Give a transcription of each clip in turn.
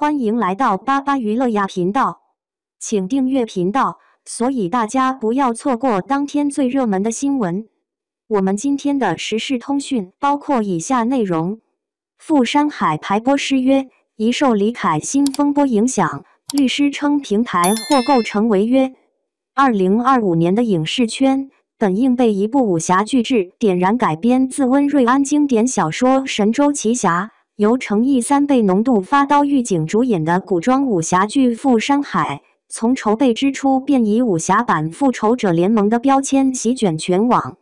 欢迎来到巴巴娱乐呀频道，请订阅频道，所以大家不要错过当天最热门的新闻。我们今天的时事通讯包括以下内容：富山海排播失约，疑受李凯欣风波影响，律师称平台或构成违约。2025年的影视圈本应被一部武侠巨制点燃，改编自温瑞安经典小说《神州奇侠》。由程毅3倍浓度发刀狱警主演的古装武侠剧《富山海》，从筹备之初便以武侠版《复仇者联盟》的标签席卷全网。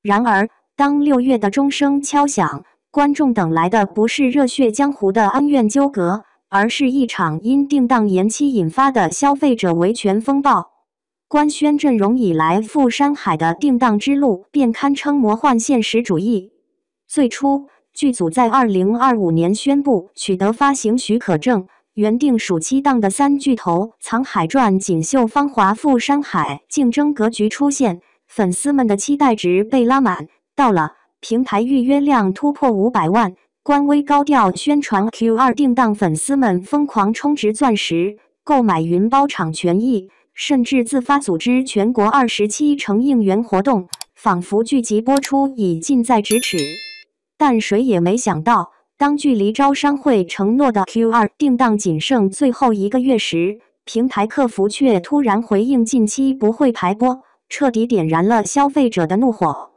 然而，当6月的钟声敲响，观众等来的不是热血江湖的恩怨纠葛，而是一场因定档延期引发的消费者维权风暴。官宣阵容以来，《富山海》的定档之路便堪称魔幻现实主义。最初，剧组在2025年宣布取得发行许可证，原定暑期档的3巨头《藏海传》《锦绣芳华》《富山海》竞争格局出现，粉丝们的期待值被拉满。到了平台预约量突破500万，官微高调宣传 Q2 定档，粉丝们疯狂充值钻石，购买云包场权益，甚至自发组织全国27城应援活动，仿佛剧集播出已近在咫尺。但谁也没想到，当距离招商会承诺的 Q2 定档仅剩最后1个月时，平台客服却突然回应近期不会排播，彻底点燃了消费者的怒火。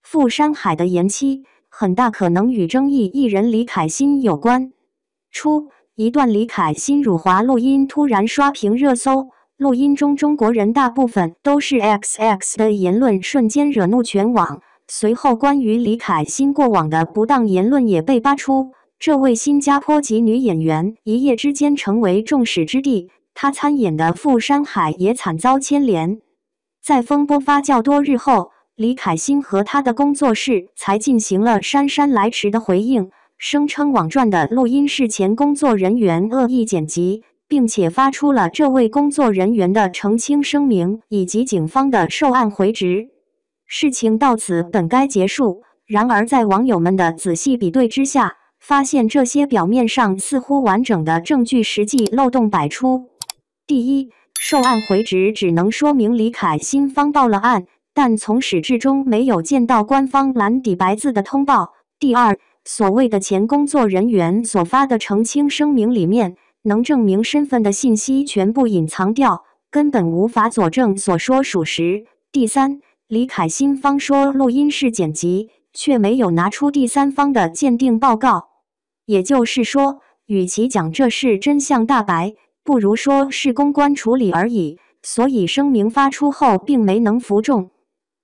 富山海的延期很大可能与争议艺人李凯欣有关。初，一段李凯欣辱华录音突然刷屏热搜，录音中中国人大部分都是 XX 的言论瞬间惹怒全网。随后，关于李凯欣过往的不当言论也被扒出。这位新加坡籍女演员一夜之间成为众矢之的，她参演的《富山海》也惨遭牵连。在风波发酵多日后，李凯欣和他的工作室才进行了姗姗来迟的回应，声称网传的录音是前工作人员恶意剪辑，并且发出了这位工作人员的澄清声明以及警方的受案回执。事情到此本该结束，然而在网友们的仔细比对之下，发现这些表面上似乎完整的证据实际漏洞百出。第一，受案回执只能说明李凯欣方报了案，但从始至终没有见到官方蓝底白字的通报。第二，所谓的前工作人员所发的澄清声明里面，能证明身份的信息全部隐藏掉，根本无法佐证所说属实。第三，李凯欣方说录音是剪辑，却没有拿出第三方的鉴定报告。也就是说，与其讲这是真相大白，不如说是公关处理而已。所以声明发出后并没能服众。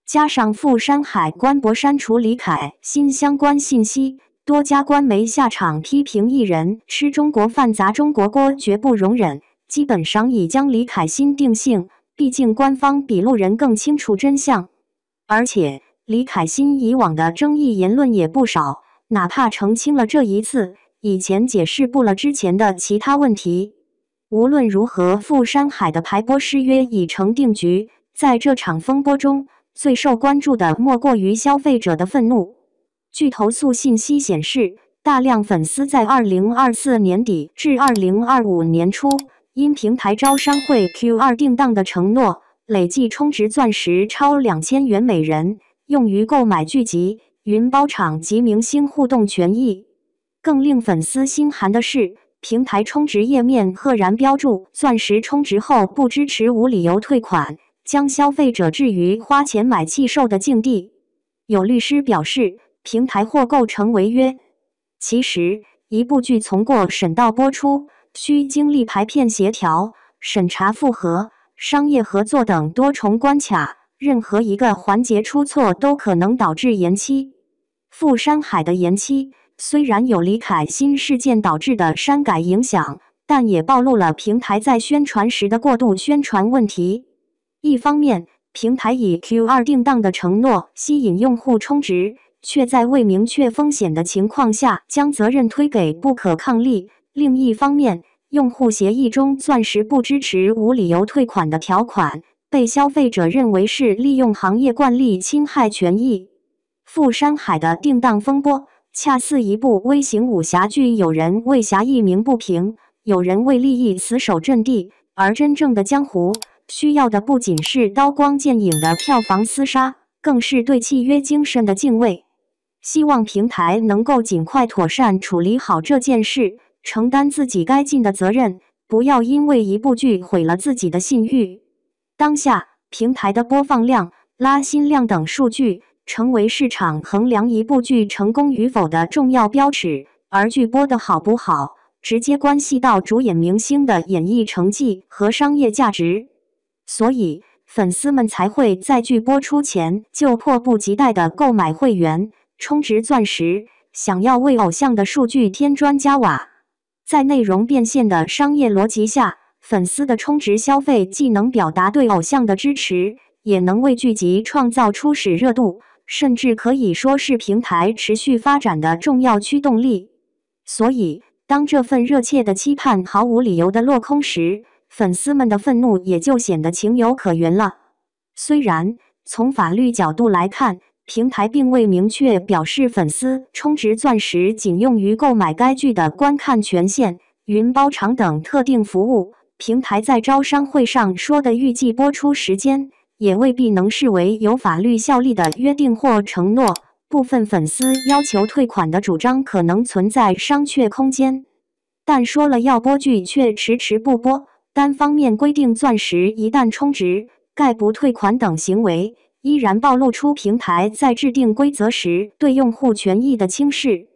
加上富山海官博删除李凯欣相关信息，多家官媒下场批评艺人吃中国饭砸中国锅绝不容忍，基本上已将李凯欣定性。毕竟官方比路人更清楚真相，而且李凯欣以往的争议言论也不少，哪怕澄清了这一次，以前解释不了之前的其他问题。无论如何，富山海的排播失约已成定局。在这场风波中，最受关注的莫过于消费者的愤怒。据投诉信息显示，大量粉丝在2024年底至2025年初，因平台招商会 Q2 定档的承诺，累计充值钻石超2000元每人，用于购买剧集、云包场及明星互动权益。更令粉丝心寒的是，平台充值页面赫然标注钻石充值后不支持无理由退款，将消费者置于花钱买气受的境地。有律师表示，平台或构成违约。其实，一部剧从过审到播出，需经历排片协调、审查复核、商业合作等多重关卡，任何一个环节出错都可能导致延期。富山海的延期虽然有李凯欣事件导致的删改影响，但也暴露了平台在宣传时的过度宣传问题。一方面，平台以 Q2 定档的承诺吸引用户充值，却在未明确风险的情况下将责任推给不可抗力。另一方面，用户协议中钻石不支持无理由退款的条款，被消费者认为是利用行业惯例侵害权益。富山海的定档风波，恰似一部微型武侠剧，有人为侠义鸣不平，有人为利益死守阵地，而真正的江湖需要的不仅是刀光剑影的票房厮杀，更是对契约精神的敬畏。希望平台能够尽快妥善处理好这件事，承担自己该尽的责任，不要因为一部剧毁了自己的信誉。当下，平台的播放量、拉新量等数据成为市场衡量一部剧成功与否的重要标尺，而剧播的好不好，直接关系到主演明星的演艺成绩和商业价值。所以，粉丝们才会在剧播出前就迫不及待地购买会员，充值钻石，想要为偶像的数据添砖加瓦。在内容变现的商业逻辑下，粉丝的充值消费既能表达对偶像的支持，也能为剧集创造初始热度，甚至可以说是平台持续发展的重要驱动力。所以，当这份热切的期盼毫无理由的落空时，粉丝们的愤怒也就显得情有可原了。虽然从法律角度来看，平台并未明确表示粉丝充值钻石仅用于购买该剧的观看权限、云包场等特定服务，平台在招商会上说的预计播出时间，也未必能视为有法律效力的约定或承诺。部分粉丝要求退款的主张可能存在商榷空间，但说了要播剧却迟迟不播，单方面规定钻石一旦充值概不退款等行为，依然暴露出平台在制定规则时对用户权益的轻视。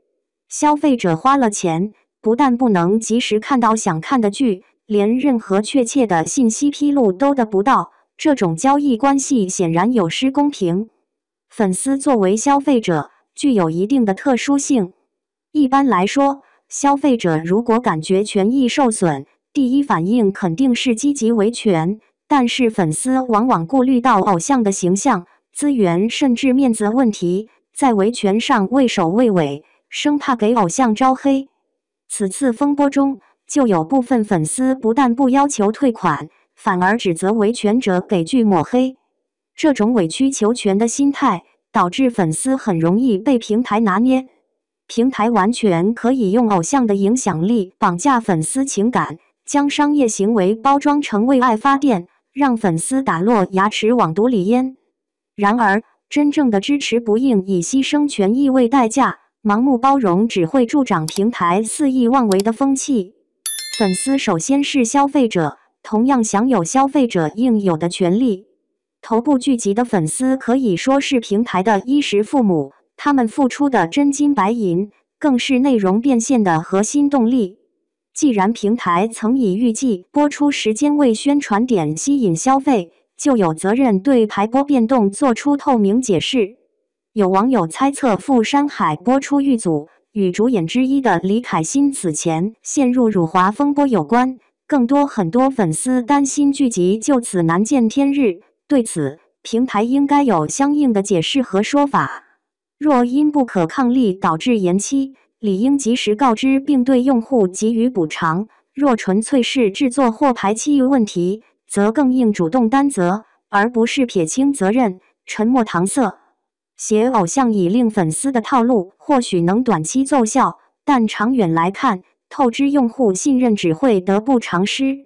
消费者花了钱，不但不能及时看到想看的剧，连任何确切的信息披露都得不到，这种交易关系显然有失公平。粉丝作为消费者，具有一定的特殊性。一般来说，消费者如果感觉权益受损，第一反应肯定是积极维权。但是粉丝往往顾虑到偶像的形象、资源甚至面子问题，在维权上畏首畏尾，生怕给偶像招黑。此次风波中，就有部分粉丝不但不要求退款，反而指责维权者给剧抹黑。这种委曲求全的心态，导致粉丝很容易被平台拿捏。平台完全可以用偶像的影响力绑架粉丝情感，将商业行为包装成为爱发电，让粉丝打落牙齿往肚里咽。然而，真正的支持不应以牺牲权益为代价，盲目包容只会助长平台肆意妄为的风气。粉丝首先是消费者，同样享有消费者应有的权利。头部剧集的粉丝可以说是平台的衣食父母，他们付出的真金白银，更是内容变现的核心动力。既然平台曾以预计播出时间为宣传点吸引消费，就有责任对排播变动做出透明解释。有网友猜测《富山海》播出遇阻与主演之一的李凯欣此前陷入辱华风波有关，很多粉丝担心剧集就此难见天日。对此，平台应该有相应的解释和说法。若因不可抗力导致延期，理应及时告知并对用户给予补偿；若纯粹是制作或排期问题，则更应主动担责，而不是撇清责任、沉默搪塞。携偶像以令粉丝的套路或许能短期奏效，但长远来看，透支用户信任只会得不偿失。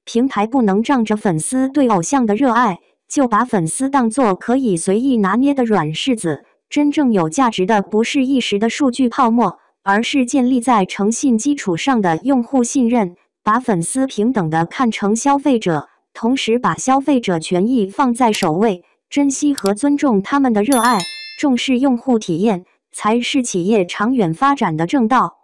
平台不能仗着粉丝对偶像的热爱，就把粉丝当作可以随意拿捏的软柿子。真正有价值的不是一时的数据泡沫，而是建立在诚信基础上的用户信任。把粉丝平等地看成消费者，同时把消费者权益放在首位，珍惜和尊重他们的热爱，重视用户体验，才是企业长远发展的正道。